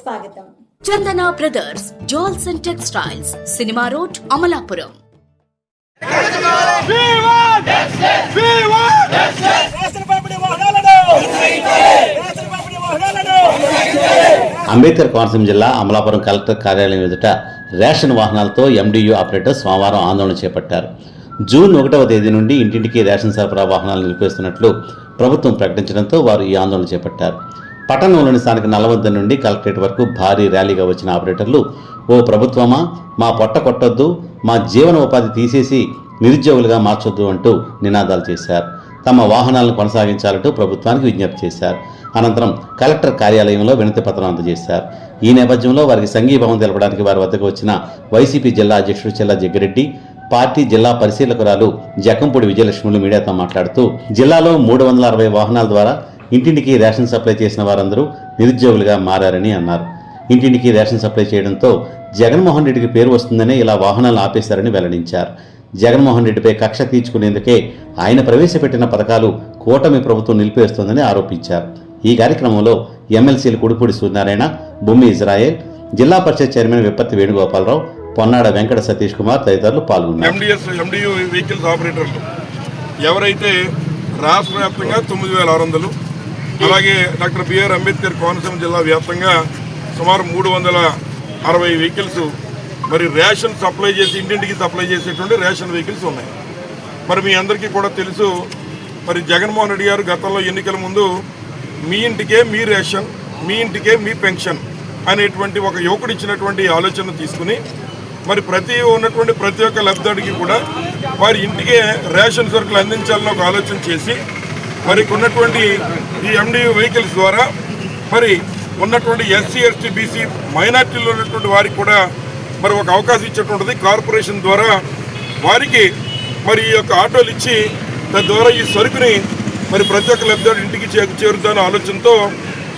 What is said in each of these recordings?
స్వాగతం. Chandana brothers jewels and textiles, cinema road, Amalapuram. Ambedkar Konaseema జిల్లా Amalapuram collector కార్యాలయం ఎదుట రేషన్ వాహనాలతో ఎండియు ఆపరేటర్స్ సోమవారం ఆందోళన చేపట్టారు. జూన్ 1వ తేదీ నుండి ఇంటింటికి రేషన్ సరఫరా వాహనాలు నిలిపేస్తున్నట్లు ప్రభుత్వం ప్రకటించడంతో వారు ఈ ఆందోళన చేపట్టారు. పట్టణంలోని స్థానిక నల్లవంతెన నుండి కలెక్టరేట్ వరకు భారీ ర్యాలీగా వచ్చిన ఆపరేటర్లు, ఓ ప్రభుత్వమా, మా పొట్ట కొట్టొద్దు, మా జీవన ఉపాధి తీసేసి నిరుద్యోగులుగా మార్చొద్దు అంటూ నినాదాలు చేశారు. తమ వాహనాలను కొనసాగించాలంటూ ప్రభుత్వానికి విజ్ఞప్తి చేశారు. అనంతరం కలెక్టర్ కార్యాలయంలో వినతి పత్రం అందజేశారు. ఈ నేపథ్యంలో వారికి సంఘీభావం తెలపడానికి వారి వద్దకు వచ్చిన వైసీపీ జిల్లా అధ్యక్షుడు చెల్లా జగ్గిరెడ్డి, పార్టీ జిల్లా పరిశీలకురాలు జకంపూడి విజయలక్ష్ములు మీడియాతో మాట్లాడుతూ, జిల్లాలో 360 వాహనాల ద్వారా ఇంటింటికి రేషన్ సప్లై చేసిన వారందరూ నిరుద్యోగులుగా మారారని అన్నారు. ఇంటింటికి రేషన్ సప్లై చేయడంతో జగన్మోహన్ రెడ్డికి పేరు వస్తుందని ఇలా వాహనాలను ఆపేశారని వెల్లడించారు. జగన్మోహన్ రెడ్డిపై కక్ష తీర్చుకునేందుకే ఆయన ప్రవేశపెట్టిన పథకాలు కూటమి ప్రభుత్వం నిలిపివేస్తోందని ఆరోపించారు. ఈ కార్యక్రమంలో ఎమ్మెల్సీలు కుడిపూడి సూర్యనారాయణ, బొమ్మి ఇజ్రాయెల్, జిల్లా పరిషత్ చైర్మన్ విప్పత్తి వేణుగోపాలరావు, పొన్నాడ వెంకట సతీష్ కుమార్ తదితరులు పాల్గొన్నారు. ఎండియు వెహికల్స్ ఆపరేటర్లు ఎవరైతే రాష్ట్ర వ్యాప్తంగా 9600, అలాగే డాక్టర్ బిఆర్ అంబేద్కర్ కోనసీమ జిల్లా వ్యాప్తంగా సుమారు 360 వెహికల్స్ మరి రేషన్ సప్లై చేసి ఇంటింటికి సప్లై చేసేటువంటి రేషన్ వెహికల్స్ ఉన్నాయి. మరి మీ అందరికీ కూడా తెలుసు, మరి జగన్మోహన్ రెడ్డి గారు గతంలో ఎన్నికల ముందు మీ ఇంటికే మీ రేషన్, మీ ఇంటికే మీ పెన్షన్ అనేటువంటి ఒక యువకుడు ఇచ్చినటువంటి ఆలోచన తీసుకుని మరి ఉన్నటువంటి ప్రతి ఒక్క లబ్ధిదారుడికి కూడా వారి ఇంటికే రేషన్ సరుకులు అందించాలని ఒక ఆలోచన చేసి మరి ఉన్నటువంటి ఈ ఎండియు వెహికల్స్ ద్వారా మరి ఉన్నటువంటి ఎస్సీ, ఎస్టీ, బీసీ మైనార్టీలో ఉన్నటువంటి వారికి కూడా మరి ఒక అవకాశం ఇచ్చేటువంటిది కార్పొరేషన్ ద్వారా వారికి మరి ఈ యొక్క ఆటోలు ఇచ్చి తద్వారా ఈ సరుకుని మరి ప్రతి ఒక్క లబ్ధిదారు ఇంటికి చేరుతాన ఆలోచనతో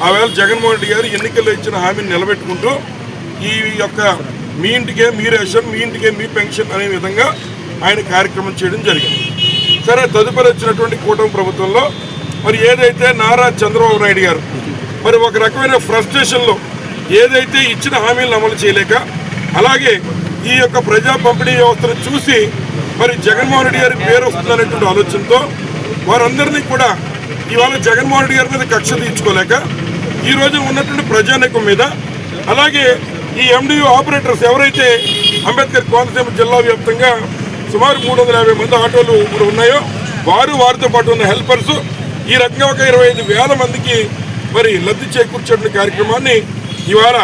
ఆవేళ జగన్మోహన్ రెడ్డి గారు ఎన్నికల్లో ఇచ్చిన హామీని నిలబెట్టుకుంటూ ఈ యొక్క మీ ఇంటికే మీ రేషన్, మీ ఇంటికే మీ పెన్షన్ అనే విధంగా ఆయన కార్యక్రమం చేయడం జరిగింది. సరే, తదుపరి వచ్చినటువంటి కూటమి ప్రభుత్వంలో మరి ఏదైతే నారా చంద్రబాబు నాయుడు గారు మరి ఒక రకమైన ఫ్రస్ట్రేషన్లో ఏదైతే ఇచ్చిన హామీలను అమలు చేయలేక, అలాగే ఈ యొక్క ప్రజా పంపిణీ వ్యవస్థను చూసి మరి జగన్మోహన్ రెడ్డి గారి పేరు వస్తుందనేటువంటి ఆలోచనతో వారందరినీ కూడా ఇవాళ జగన్మోహన్ రెడ్డి గారి మీద కక్ష తీర్చుకోలేక ఈరోజు ఉన్నటువంటి ప్రజానీకం మీద, అలాగే ఈ ఎండియు ఆపరేటర్స్ ఎవరైతే అంబేద్కర్ కోనసీమ జిల్లా వ్యాప్తంగా సుమారు 350 మంది ఆటోలు ఇప్పుడు ఉన్నాయో వారితో పాటు ఉన్న హెల్పర్స్ ఈ రకంగా ఒక 25,000 మందికి మరి లబ్ధి చేకూర్చే కార్యక్రమాన్ని ఇవాళ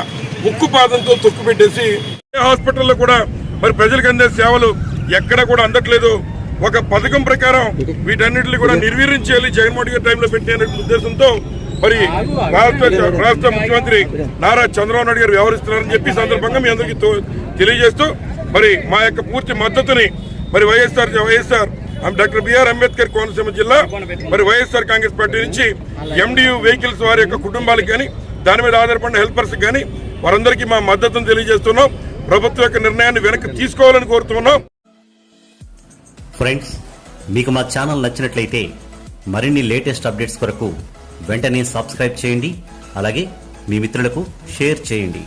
ఉక్కుపాదంతో తొక్కుపెట్టేసి హాస్పిటల్లో కూడా మరి ప్రజలకు అందే సేవలు ఎక్కడ కూడా అందట్లేదు. ఒక పథకం ప్రకారం వీటన్నిటిని కూడా నిర్వీర్యం చేయాలి జగన్మోహన్ గారి టైంలో పెట్టే ఉద్దేశంతో మరి రాష్ట్ర ముఖ్యమంత్రి నారా చంద్రబాబు నాయుడు గారు వ్యవహరిస్తున్నారని చెప్పి సందర్భంగా మీ అందరికీ తెలియజేస్తూ మరి మా యొక్క పూర్తి మద్దతుని మరి వైఎస్ఆర్ డాక్టర్ బిఆర్ అంబేద్కర్ కోనసీమ జిల్లా మరి వైఎస్ఆర్ కాంగ్రెస్ పార్టీ నుంచి ఎండియు వెహికల్స్ వారి యొక్క కుటుంబాలకు కానీ దాని మీద ఆధారపడిన హెల్పర్స్ కానీ వారందరికీ మా మద్దతును తెలియజేస్తున్నాం. ప్రభుత్వం యొక్క నిర్ణయాన్ని వెనక్కి తీసుకోవాలని కోరుతున్నాం. ఫ్రెండ్స్, మీకు మా ఛానల్ నచ్చినట్లయితే మరిన్ని లేటెస్ట్ అప్డేట్స్ కొరకు వెంటనే సబ్స్క్రైబ్ చేయండి. అలాగే మీ మిత్రులకు షేర్ చేయండి.